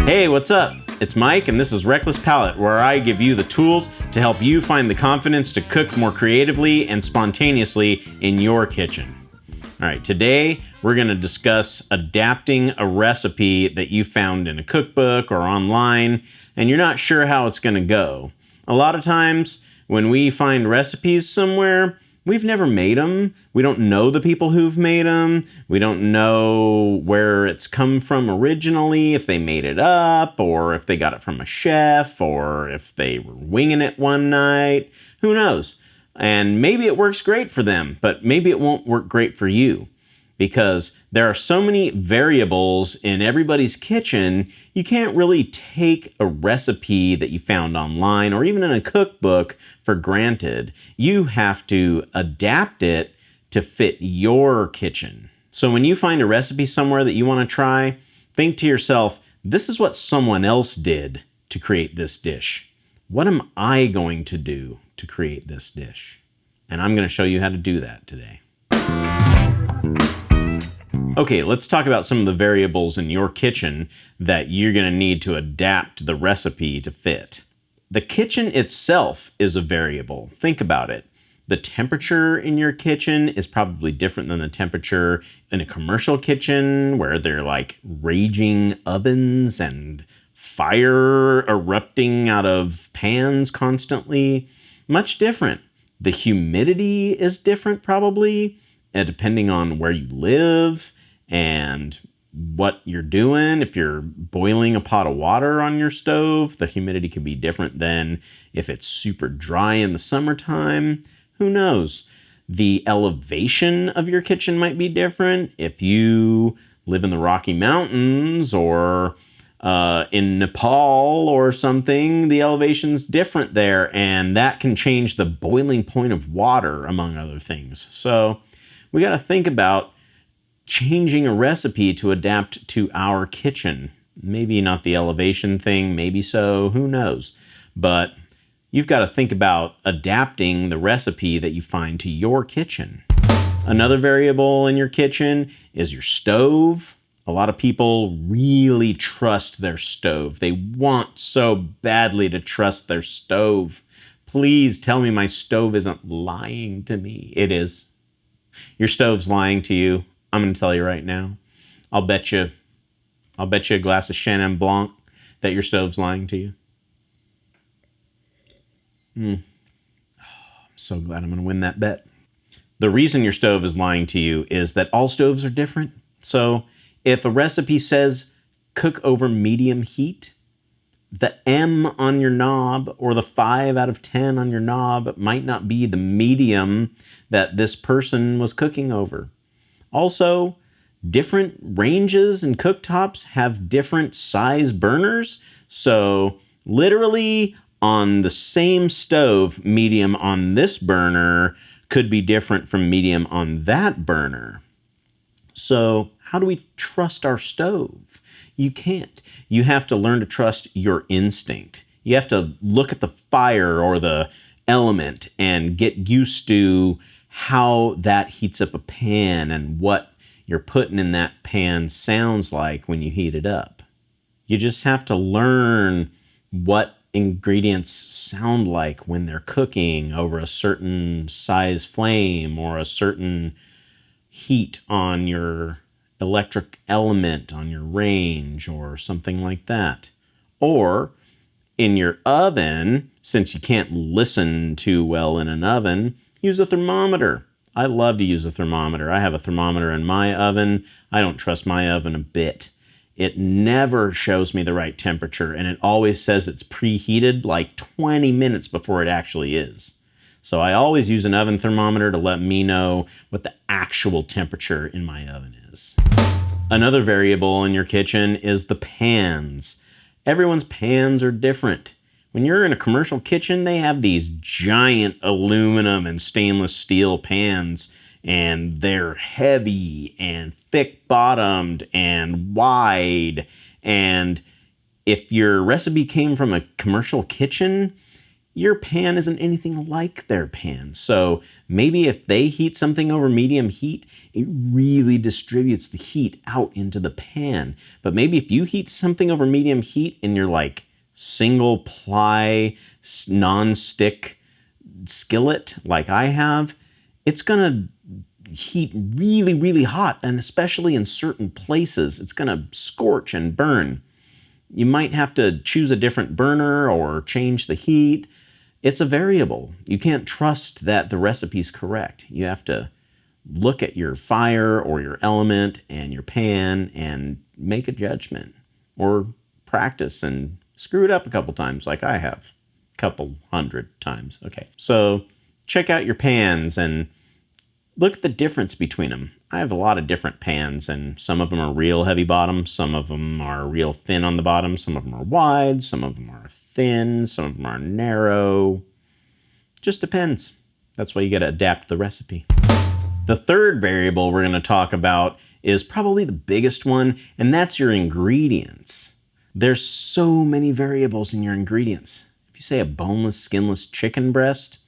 Hey, what's up? It's Mike, and this is Reckless Palate, where I give you the tools to help you find the confidence to cook more creatively and spontaneously in your kitchen. All right, today we're going to discuss adapting a recipe that you found in a cookbook or online, and you're not sure how it's going to go. A lot of times when we find recipes somewhere, we've never made them. We don't know the people who've made them. We don't know where it's come from originally, if they made it up, or if they got it from a chef, or if they were winging it one night. Who knows? And maybe it works great for them, but maybe it won't work great for you. Because there are so many variables in everybody's kitchen, you can't really take a recipe that you found online or even in a cookbook for granted. You have to adapt it to fit your kitchen. So when you find a recipe somewhere that you want to try, think to yourself, this is what someone else did to create this dish. What am I going to do to create this dish? And I'm going to show you how to do that today. Okay, let's talk about some of the variables in your kitchen that you're going to need to adapt the recipe to fit. The kitchen itself is a variable. Think about it. The temperature in your kitchen is probably different than the temperature in a commercial kitchen where they're like raging ovens and fire erupting out of pans constantly. Much different. The humidity is different probably, depending on where you live and what you're doing. If you're boiling a pot of water on your stove, the humidity could be different than if it's super dry in the summertime. Who knows? The elevation of your kitchen might be different. If you live in the Rocky Mountains or in Nepal or something, the elevation's different there, and that can change the boiling point of water, among other things. So we got to think about changing a recipe to adapt to our kitchen. Maybe not the elevation thing, maybe so, who knows? But you've got to think about adapting the recipe that you find to your kitchen. Another variable in your kitchen is your stove. A lot of people really trust their stove. They want so badly to trust their stove. Please tell me my stove isn't lying to me. It is. Your stove's lying to you. I'm going to tell you right now. I'll bet you a glass of Chenin Blanc that your stove's lying to you. I'm so glad I'm going to win that bet. The reason your stove is lying to you is that all stoves are different. So if a recipe says cook over medium heat, the M on your knob or the 5 out of 10 on your knob might not be the medium that this person was cooking over. Also, different ranges and cooktops have different size burners. So literally on the same stove, medium on this burner could be different from medium on that burner. So how do we trust our stove? You can't. You have to learn to trust your instinct. You have to look at the fire or the element and get used to how that heats up a pan and what you're putting in that pan sounds like when you heat it up. You just have to learn what ingredients sound like when they're cooking over a certain size flame or a certain heat on your electric element on your range or something like that. Or in your oven, since you can't listen too well in an oven, use a thermometer. I love to use a thermometer. I have a thermometer in my oven. I don't trust my oven a bit. It never shows me the right temperature, and it always says it's preheated like 20 minutes before it actually is. So I always use an oven thermometer to let me know what the actual temperature in my oven is. Another variable in your kitchen is the pans. Everyone's pans are different. When you're in a commercial kitchen, they have these giant aluminum and stainless steel pans, and they're heavy and thick-bottomed and wide. And if your recipe came from a commercial kitchen, your pan isn't anything like their pan. So maybe if they heat something over medium heat, it really distributes the heat out into the pan. But maybe if you heat something over medium heat in your like single ply non-stick skillet like I have, it's gonna heat really, really hot, and especially in certain places, it's gonna scorch and burn. You might have to choose a different burner or change the heat. It's a variable. You can't trust that the recipe's correct. You have to look at your fire or your element and your pan and make a judgment, or practice and screw it up a couple times like I have. A couple hundred times. Okay, so check out your pans and look at the difference between them. I have a lot of different pans, and some of them are real heavy bottom, some of them are real thin on the bottom, some of them are wide, some of them are thin, some of them are narrow. Just depends. That's why you got to adapt the recipe. The third variable we're going to talk about is probably the biggest one, and that's your ingredients. There's so many variables in your ingredients. If you say a boneless, skinless chicken breast,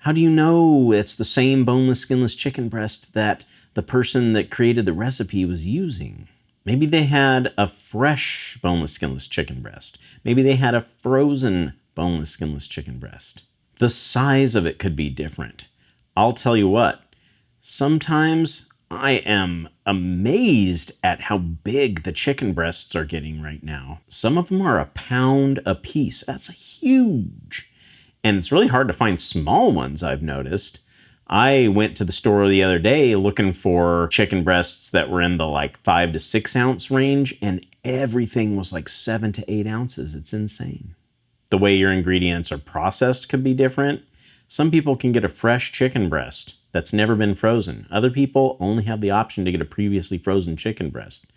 how do you know it's the same boneless, skinless chicken breast that the person that created the recipe was using? Maybe they had a fresh boneless, skinless chicken breast. Maybe they had a frozen boneless, skinless chicken breast. The size of it could be different. I'll tell you what, sometimes I am amazed at how big the chicken breasts are getting right now. Some of them are a pound a piece. That's huge. And it's really hard to find small ones, I've noticed. I went to the store the other day looking for chicken breasts that were in the like 5 to 6 ounce range, and everything was like 7 to 8 ounces. It's insane. The way your ingredients are processed could be different. Some people can get a fresh chicken breast that's never been frozen. Other people only have the option to get a previously frozen chicken breast.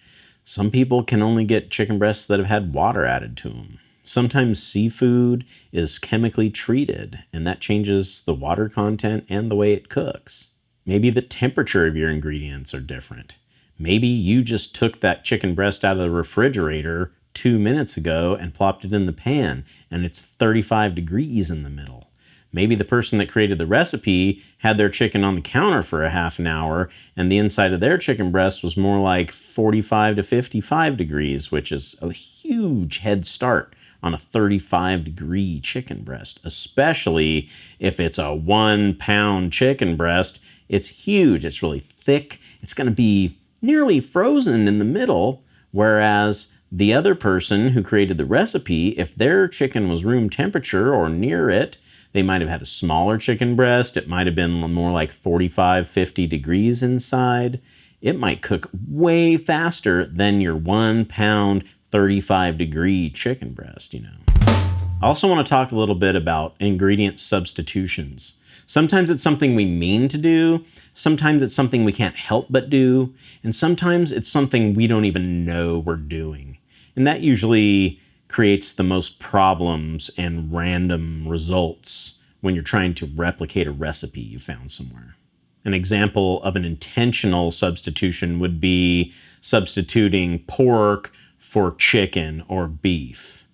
Some people can only get chicken breasts that have had water added to them. Sometimes seafood is chemically treated, and that changes the water content and the way it cooks. Maybe the temperature of your ingredients are different. Maybe you just took that chicken breast out of the refrigerator 2 minutes ago and plopped it in the pan, and it's 35 degrees in the middle. Maybe the person that created the recipe had their chicken on the counter for a half an hour, and the inside of their chicken breast was more like 45 to 55 degrees, which is a huge head start on a 35-degree chicken breast, especially if it's a 1 pound chicken breast. It's huge, it's really thick, it's gonna be nearly frozen in the middle, whereas the other person who created the recipe, if their chicken was room temperature or near it, they might have had a smaller chicken breast, it might have been more like 45, 50 degrees inside. It might cook way faster than your 1 pound 35-degree chicken breast, I also want to talk a little bit about ingredient substitutions. Sometimes it's something we mean to do, sometimes it's something we can't help but do, and sometimes it's something we don't even know we're doing. And that usually creates the most problems and random results when you're trying to replicate a recipe you found somewhere. An example of an intentional substitution would be substituting pork for chicken or beef,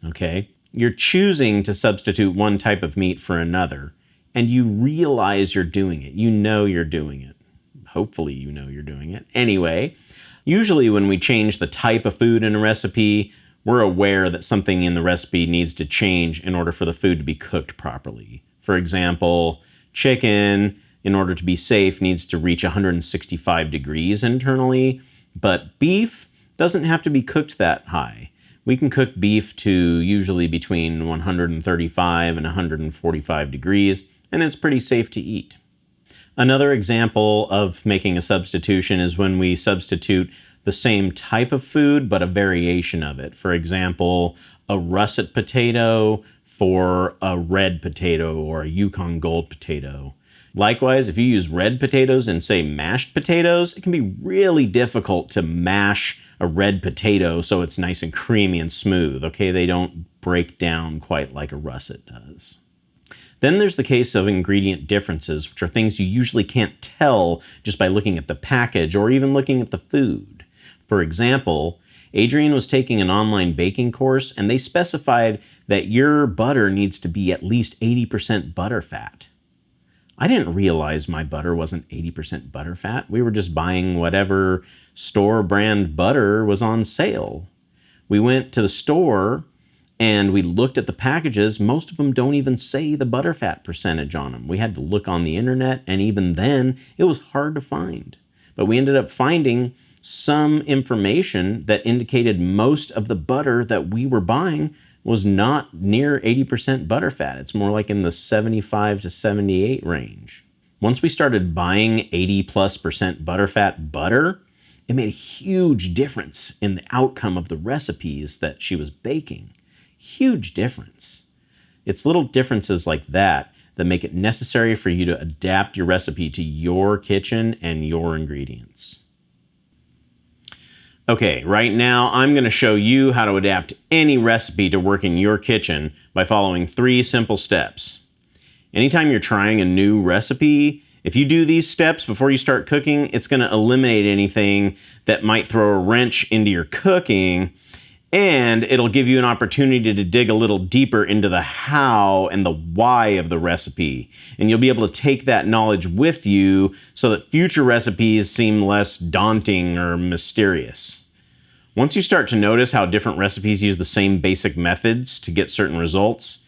okay? You're choosing to substitute one type of meat for another, and you realize you're doing it. You know you're doing it. Hopefully you know you're doing it. Anyway, usually when we change the type of food in a recipe, we're aware that something in the recipe needs to change in order for the food to be cooked properly. For example, chicken, in order to be safe, needs to reach 165 degrees internally, but beef doesn't have to be cooked that high. We can cook beef to usually between 135 and 145 degrees, and it's pretty safe to eat. Another example of making a substitution is when we substitute the same type of food, but a variation of it. For example, a russet potato for a red potato or a Yukon Gold potato. Likewise, if you use red potatoes and say mashed potatoes, it can be really difficult to mash a red potato so it's nice and creamy and smooth, okay? They don't break down quite like a russet does. Then there's the case of ingredient differences, which are things you usually can't tell just by looking at the package or even looking at the food. For example, Adrian was taking an online baking course, and they specified that your butter needs to be at least 80% butter fat. I didn't realize my butter wasn't 80% butter fat. We were just buying whatever store brand butter was on sale. We went to the store and we looked at the packages. Most of them don't even say the butter fat percentage on them. We had to look on the internet, and even then, it was hard to find. But we ended up finding some information that indicated most of the butter that we were buying was not near 80% butter fat. It's more like in the 75 to 78 range. Once we started buying 80+% butterfat butter, it made a huge difference in the outcome of the recipes that she was baking. Huge difference. It's little differences like that that make it necessary for you to adapt your recipe to your kitchen and your ingredients. Okay, right now I'm going to show you how to adapt any recipe to work in your kitchen by following 3 simple steps. Anytime you're trying a new recipe, if you do these steps before you start cooking, it's going to eliminate anything that might throw a wrench into your cooking, and it'll give you an opportunity to dig a little deeper into the how and the why of the recipe. And you'll be able to take that knowledge with you so that future recipes seem less daunting or mysterious. Once you start to notice how different recipes use the same basic methods to get certain results,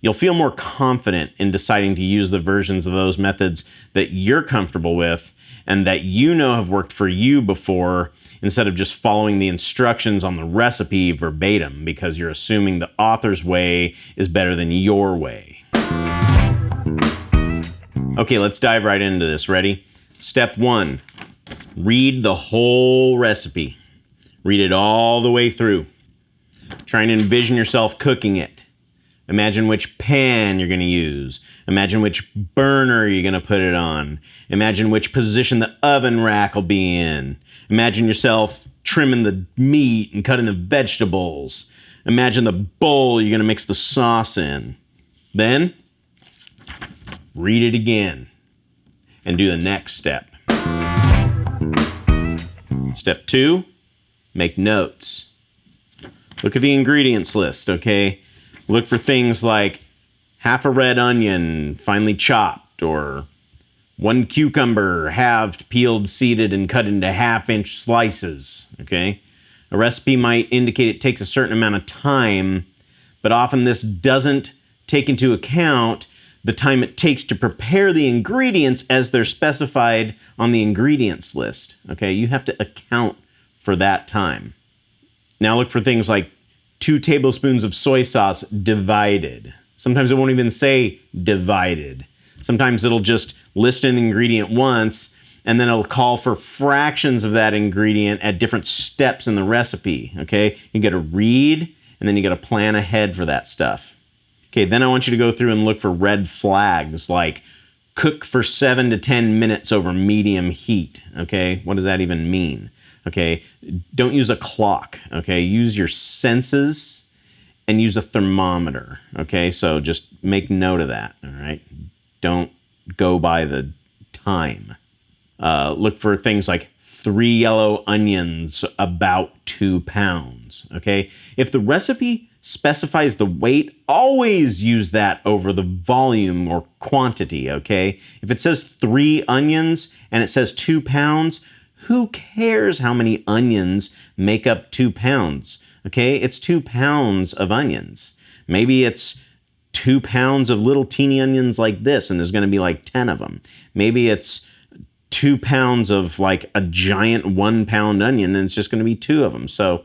you'll feel more confident in deciding to use the versions of those methods that you're comfortable with and that you know have worked for you before, instead of just following the instructions on the recipe verbatim because you're assuming the author's way is better than your way. Okay, let's dive right into this. Ready? Step 1, read the whole recipe. Read it all the way through. Try and envision yourself cooking it. Imagine which pan you're going to use. Imagine which burner you're going to put it on. Imagine which position the oven rack will be in. Imagine yourself trimming the meat and cutting the vegetables. Imagine the bowl you're going to mix the sauce in. Then, read it again and do the next step. Step 2, make notes. Look at the ingredients list, okay? Look for things like half a red onion, finely chopped, or 1 cucumber, halved, peeled, seeded, and cut into half-inch slices, okay? A recipe might indicate it takes a certain amount of time, but often this doesn't take into account the time it takes to prepare the ingredients as they're specified on the ingredients list, okay? You have to account for that time. Now look for things like 2 tablespoons of soy sauce divided. Sometimes it won't even say divided. Sometimes it'll just list an ingredient once, and then it'll call for fractions of that ingredient at different steps in the recipe, okay? You got to read, and then you got to plan ahead for that stuff. Okay, then I want you to go through and look for red flags like cook for 7 to 10 minutes over medium heat, okay? What does that even mean? Okay, don't use a clock, okay? Use your senses and use a thermometer, okay? So just make note of that, all right? Don't go by the time. Look for things like 3 yellow onions, about 2 pounds, okay? If the recipe specifies the weight, always use that over the volume or quantity, okay? If it says 3 onions and it says 2 pounds, who cares how many onions make up 2 pounds? Okay, it's 2 pounds of onions. Maybe it's 2 pounds of little teeny onions like this, and there's going to be like 10 of them. Maybe it's 2 pounds of like a giant 1 pound onion, and it's just going to be 2 of them. So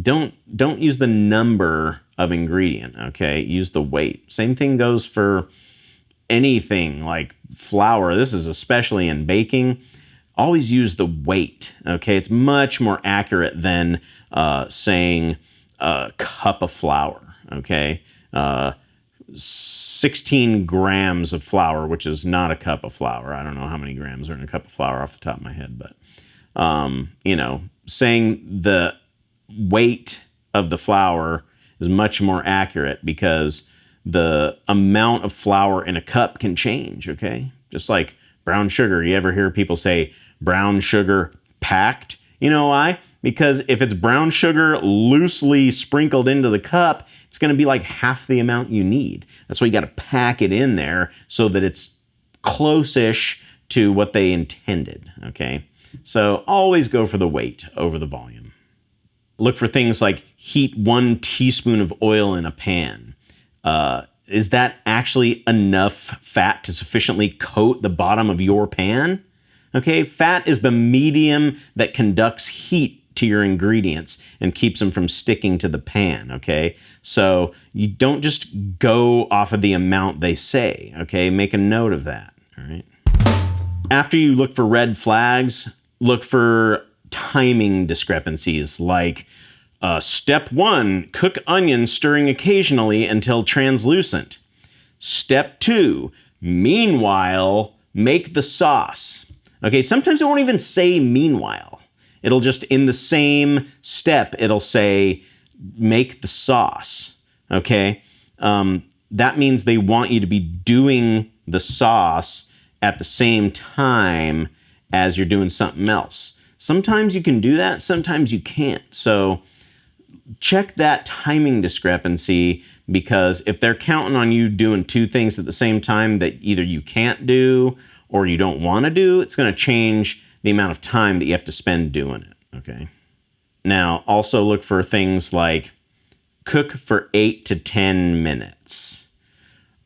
don't use the number of ingredient, okay? Use the weight. Same thing goes for anything like flour. This is especially in baking. Always use the weight, okay? It's much more accurate than saying a cup of flour, okay? 16 grams of flour, which is not a cup of flour. I don't know how many grams are in a cup of flour off the top of my head, but, saying the weight of the flour is much more accurate because the amount of flour in a cup can change, okay? Just like brown sugar. You ever hear people say brown sugar packed? You know why? Because if it's brown sugar loosely sprinkled into the cup, it's going to be like half the amount you need. That's why you got to pack it in there so that it's close-ish to what they intended, okay? So always go for the weight over the volume. Look for things like heat 1 teaspoon of oil in a pan. Is that actually enough fat to sufficiently coat the bottom of your pan? Okay, fat is the medium that conducts heat to your ingredients and keeps them from sticking to the pan, okay? So you don't just go off of the amount they say, okay? Make a note of that, all right? After you look for red flags, look for timing discrepancies like step 1, cook onions stirring occasionally until translucent. Step 2, meanwhile, make the sauce. Okay, sometimes it won't even say meanwhile. It'll just, in the same step, it'll say make the sauce, okay? That means they want you to be doing the sauce at the same time as you're doing something else. Sometimes you can do that, sometimes you can't. So check that timing discrepancy, because if they're counting on you doing 2 things at the same time that either you can't do or you don't want to do, it's going to change the amount of time that you have to spend doing it, okay? Now, also look for things like cook for 8 to 10 minutes.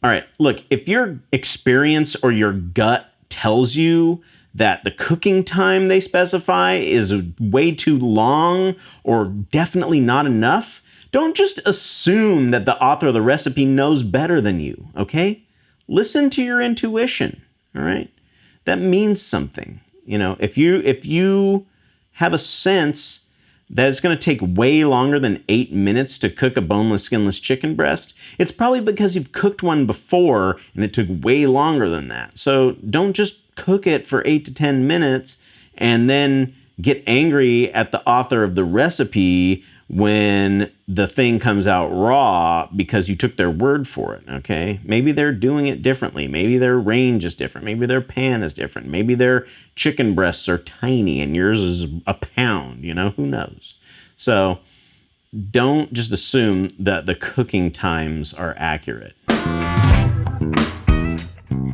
All right, look, if your experience or your gut tells you that the cooking time they specify is way too long or definitely not enough, don't just assume that the author of the recipe knows better than you, okay? Listen to your intuition, all right? That means something. You know, if you have a sense that it's going to take way longer than 8 minutes to cook a boneless, skinless chicken breast, it's probably because you've cooked one before and it took way longer than that. So don't just cook it for 8 to 10 minutes and then get angry at the author of the recipe when the thing comes out raw because you took their word for it, okay? Maybe they're doing it differently. Maybe their range is different. Maybe their pan is different. Maybe their chicken breasts are tiny and yours is a pound, you know? Who knows? So don't just assume that the cooking times are accurate.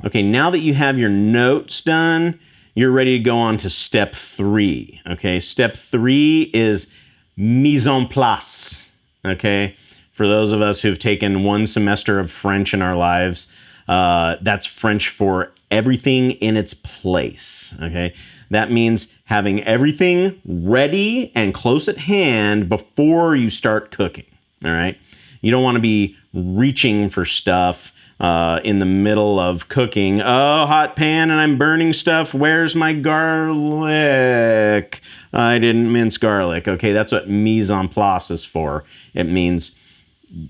Okay, now that you have your notes done, you're ready to go on to step 3, okay? Step 3 is Mison Place, okay? For those of us who've taken 1 semester of French in our lives, that's French for everything in its place, okay? That means having everything ready and close at hand before you start cooking, all right? You don't want to be reaching for stuff in the middle of cooking. Oh, hot pan and I'm burning stuff. Where's my garlic? I didn't mince garlic. Okay, that's what mise en place is for. It means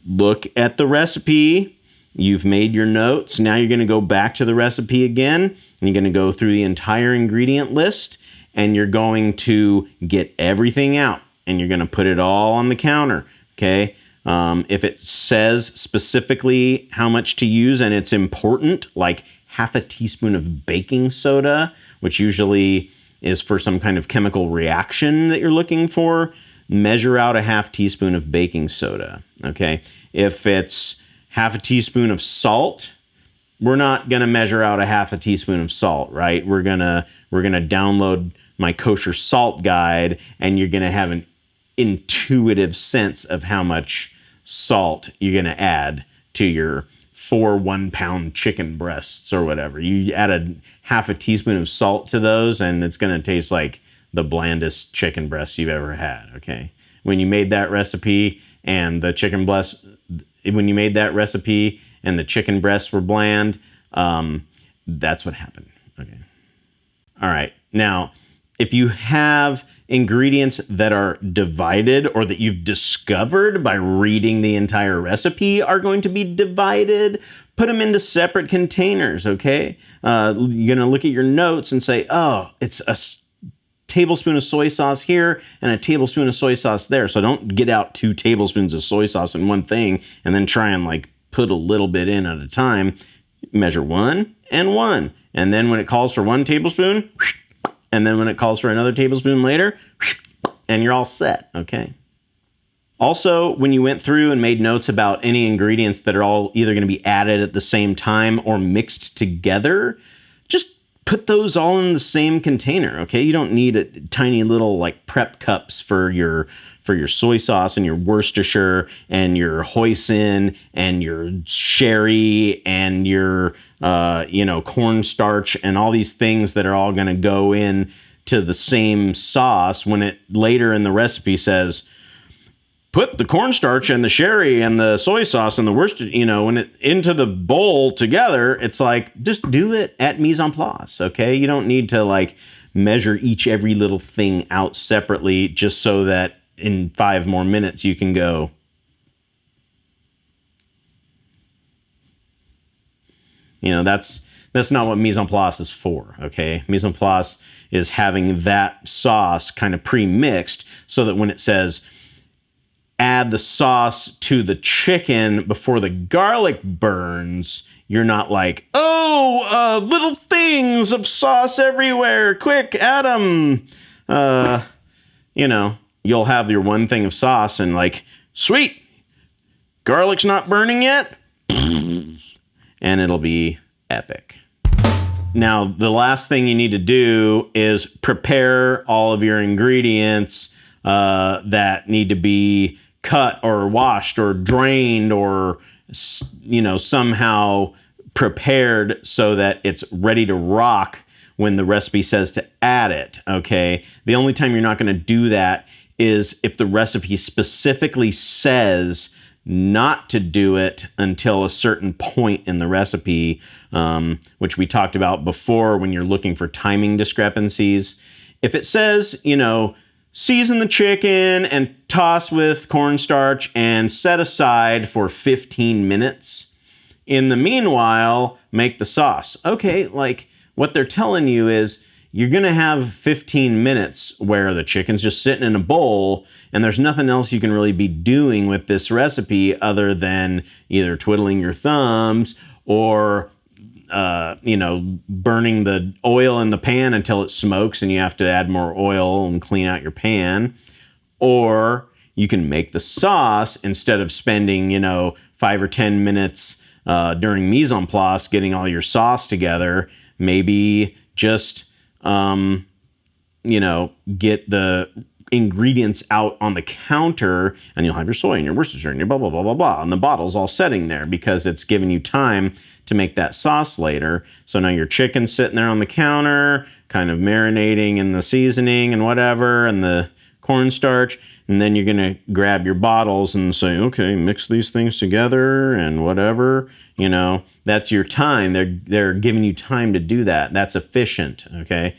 look at the recipe. You've made your notes. Now you're going to go back to the recipe again. And you're going to go through the entire ingredient list. And you're going to get everything out. And you're going to put it all on the counter. Okay? If it says specifically how much to use and it's important, like half a teaspoon of baking soda, which usually is for some kind of chemical reaction that you're looking for, measure out a half teaspoon of baking soda, okay? If it's half a teaspoon of salt, we're not gonna measure out a half a teaspoon of salt, right? We're gonna download my kosher salt guide and you're gonna have an intuitive sense of how much salt you're gonna add to your 4 1-pound chicken breasts or whatever. You add a half a teaspoon of salt to those and it's going to taste like the blandest chicken breasts you've ever had, okay? When you made that recipe and the chicken breasts were bland, that's what happened, okay? All right, now, if you have ingredients that are divided or that you've discovered by reading the entire recipe are going to be divided, put them into separate containers, okay? You're going to look at your notes and say, oh, it's a tablespoon of soy sauce here and a tablespoon of soy sauce there. So don't get out 2 tablespoons of soy sauce in one thing and then try and like put a little bit in at a time. Measure 1 and 1. And then when it calls for 1 tablespoon, and then when it calls for another tablespoon later, and you're all set, okay? Also, when you went through and made notes about any ingredients that are all either going to be added at the same time or mixed together, just put those all in the same container, okay? You don't need a tiny little like prep cups for your soy sauce and your Worcestershire and your hoisin and your sherry and your cornstarch and all these things that are all going to go in to the same sauce when it later in the recipe says put the cornstarch and the sherry and the soy sauce and the Worcestershire, when it into the bowl together. It's like, just do it at Mison Place, okay? You don't need to like measure every little thing out separately just so that in 5 more minutes you can go, that's not what Mise en Place is for, okay? Mise en Place is having that sauce kind of pre-mixed so that when it says add the sauce to the chicken before the garlic burns, you're not like, little things of sauce everywhere, quick, add them. You'll have your one thing of sauce and like, sweet, garlic's not burning yet, and it'll be epic. Now, the last thing you need to do is prepare all of your ingredients that need to be cut or washed or drained or, somehow prepared so that it's ready to rock when the recipe says to add it, okay? The only time you're not going to do that is if the recipe specifically says not to do it until a certain point in the recipe, which we talked about before when you're looking for timing discrepancies. If it says, season the chicken and toss with cornstarch and set aside for 15 minutes. In the meanwhile, make the sauce. Okay, like what they're telling you is you're going to have 15 minutes where the chicken's just sitting in a bowl and there's nothing else you can really be doing with this recipe other than either twiddling your thumbs or, burning the oil in the pan until it smokes and you have to add more oil and clean out your pan. Or you can make the sauce instead of spending, 5 or 10 minutes during mise en place getting all your sauce together. Maybe just get the ingredients out on the counter and you'll have your soy and your Worcestershire and your blah, blah, blah, blah, blah. And the bottle's all setting there because it's giving you time to make that sauce later. So now your chicken's sitting there on the counter, kind of marinating in the seasoning and whatever and the cornstarch. And then you're going to grab your bottles and say, okay, mix these things together and whatever. That's your time. They're giving you time to do that. That's efficient, okay?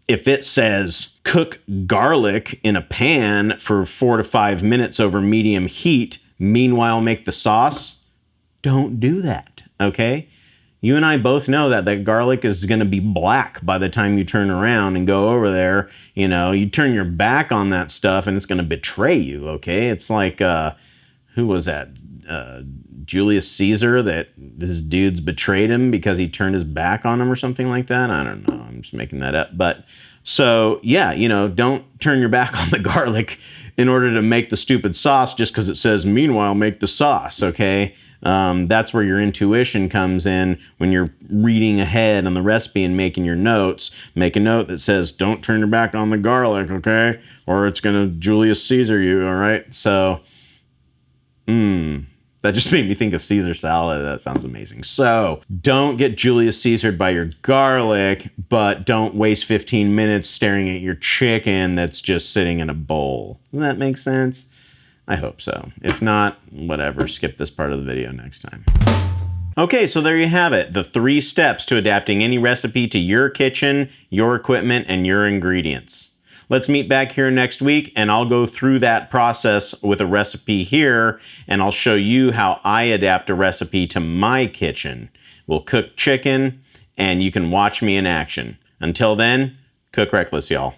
If it says cook garlic in a pan for 4 to 5 minutes over medium heat, meanwhile make the sauce, don't do that, okay? You and I both know that garlic is going to be black by the time you turn around and go over there. You turn your back on that stuff and it's going to betray you, okay? It's like, who was that? Julius Caesar, that his dudes betrayed him because he turned his back on him or something like that. I don't know. I'm just making that up. But so, yeah, don't turn your back on the garlic in order to make the stupid sauce just because it says, meanwhile, make the sauce, okay? That's where your intuition comes in when you're reading ahead on the recipe and making your notes. Make a note that says, don't turn your back on the garlic, okay? Or it's going to Julius Caesar you, all right? So, that just made me think of Caesar salad. That sounds amazing. So don't get Julius Caesared by your garlic, but don't waste 15 minutes staring at your chicken that's just sitting in a bowl. Does that make sense? I hope so. If not, whatever. Skip this part of the video next time. Okay, so there you have it. The 3 steps to adapting any recipe to your kitchen, your equipment, and your ingredients. Let's meet back here next week and I'll go through that process with a recipe here and I'll show you how I adapt a recipe to my kitchen. We'll cook chicken and you can watch me in action. Until then, cook reckless, y'all.